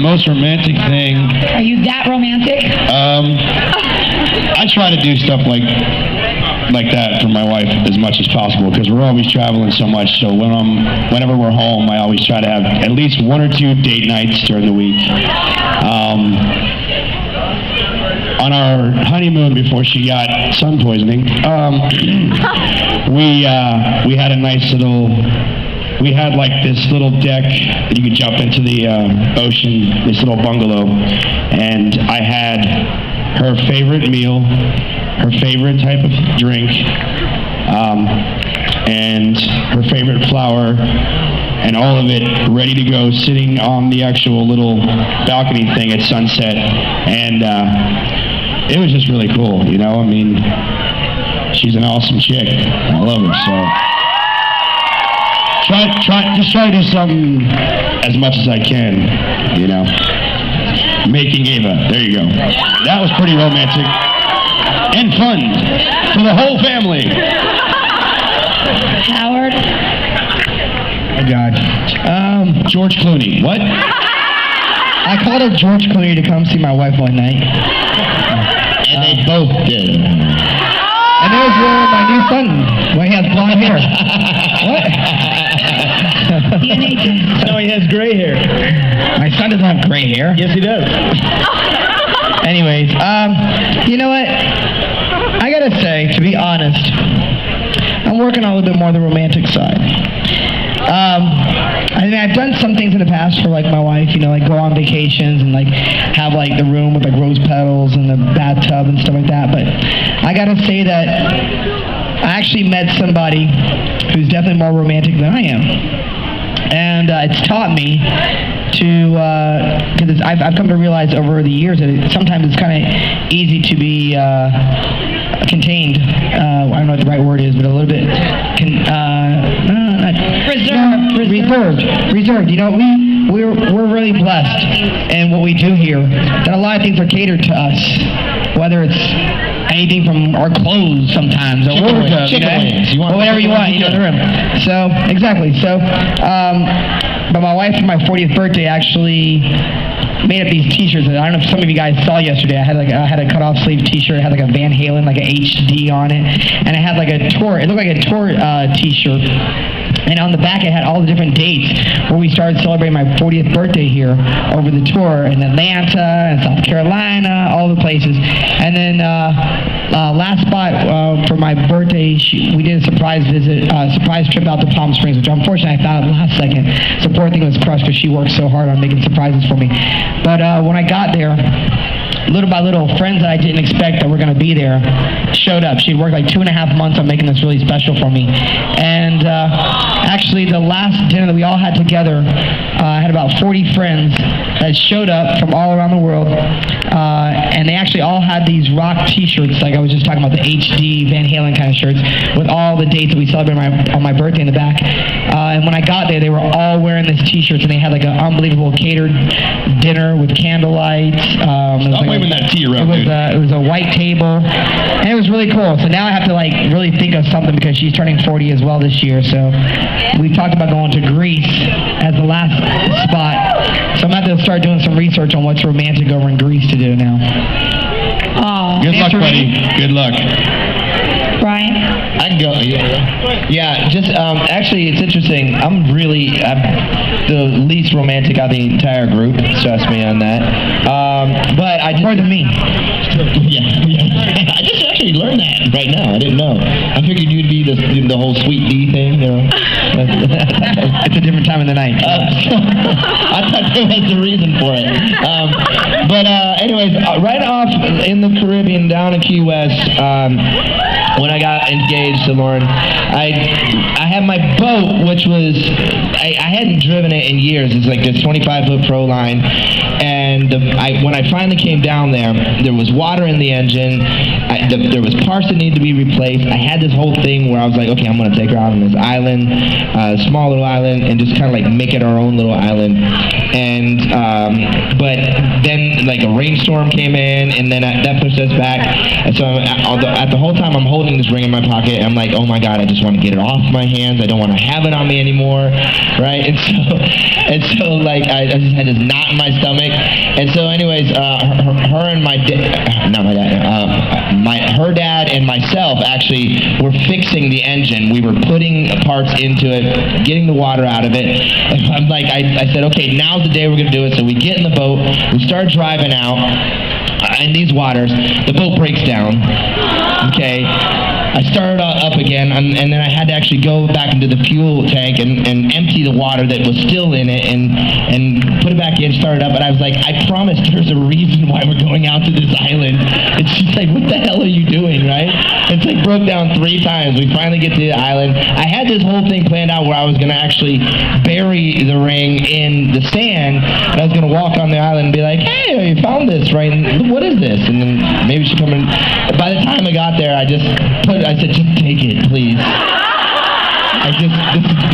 most romantic thing. Are you that romantic? I try to do stuff like that for my wife as much as possible because we're always traveling so much. So whenever we're home, I always try to have at least 1 or 2 date nights during the week. On our honeymoon before she got sun poisoning, we had a nice little. We had like this little deck that you could jump into the ocean, this little bungalow, and I had her favorite meal, her favorite type of drink, and her favorite flower, and all of it ready to go, sitting on the actual little balcony thing at sunset, and it was just really cool, you know? I mean, she's an awesome chick. I love her, so. Just try to do something as much as I can, you know. Making Ava. There you go. That was pretty romantic. And fun for the whole family. Howard? Oh, God. George Clooney. What? I called up George Clooney to come see my wife one night. And they both did. And there's my new son when he has blonde hair. What? No, he has gray hair. My son doesn't have gray hair. Yes, he does. Anyways, you know what? I gotta say, to be honest, I'm working on a little bit more of the romantic side. I mean, I've done some things in the past for like my wife, you know, like go on vacations and like have like the room with like rose petals and the bathtub and stuff like that. But I gotta say that I actually met somebody who's definitely more romantic than I am. And it's taught me to, because I've come to realize over the years that sometimes it's kind of easy to be contained. I don't know what the right word is, but a little bit reserved. You know, we're really blessed in what we do here. That a lot of things are catered to us, whether it's anything from our clothes sometimes, or whatever you want, you know, in the room. So exactly. So, but my wife for my 40th birthday actually made up these T-shirts. I don't know if some of you guys saw yesterday. I had a cut-off sleeve T-shirt. It had like a Van Halen, like a HD on it, and it had like a tour. It looked like a tour T-shirt. And on the back, it had all the different dates where we started celebrating my 40th birthday here over the tour in Atlanta and South Carolina, all the places. And then last spot for my birthday, we did a surprise trip out to Palm Springs, which unfortunately I found out last second. So poor thing was crushed because she worked so hard on making surprises for me. But when I got there, little by little, friends that I didn't expect that were going to be there showed up. She'd worked like 2.5 months on making this really special for me. And actually, the last dinner that we all had together, I had about 40 friends that showed up from all around the world. And they actually all had these rock T-shirts, like I was just talking about, the HD Van Halen kind of shirts, with all the dates that we celebrated on my birthday in the back. And when I got there, they were all wearing these T-shirts, and they had like an unbelievable catered dinner with candlelight. I'm waving that tea around, dude. It was a white table, and it was really cool. So now I have to like really think of something because she's turning 40 as well this year. So we talked about going to Greece as the last spot. So I'm going to have to start doing some research on what's romantic over in Greece to do now. Good luck, buddy. Good luck. Brian? I can go. Yeah, just actually, it's interesting. I'm the least romantic out of the entire group. Trust me on that. But I just... More than me. Yeah. I just actually learned that right now. I didn't know. I figured you'd be the whole sweet D thing, you know. It's a different time of the night. I thought there was a reason for it. But anyways, right off in the Caribbean, down in Key West, when I got engaged to Lauren, I had my boat, which was, I hadn't driven it in years. It's like this 25-foot Proline, and and when I finally came down there was water in the engine. There was parts that needed to be replaced. I had this whole thing where I was like, okay, I'm going to take her out on this island, small little island, and just kind of like make it our own little island. And but then like a rainstorm came in, and then that pushed us back. And so at the whole time I'm holding this ring in my pocket, and I'm like, oh my God, I just want to get it off my hands. I don't want to have it on me anymore, right? And so like I just had this knot in my stomach. And so anyways, her and my her dad and myself actually were fixing the engine. We were putting parts into it, getting the water out of it. And I'm like, I said, okay, now's the day we're gonna do it. So we get in the boat, we start driving out in these waters. The boat breaks down. Okay. I started up again, and then I had to actually go back into the fuel tank and empty the water that was still in it and put it back in, start it up. And I was like, I promise there's a reason why we're going out to this island. And she's like, what the hell are you doing, right? It's like broke down 3 times. We finally get to the island. I had this whole thing planned out where I was going to actually bury the ring in the sand, and I was going to walk on the island and be like, hey, you found this, right? And what is this? And then maybe she'd come in. By the time I got there, I said, just take it, please. This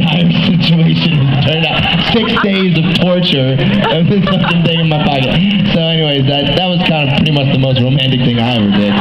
dire situation has turned out 6 days of torture of this fucking thing in my pocket. So anyways, that was kind of pretty much the most romantic thing I ever did.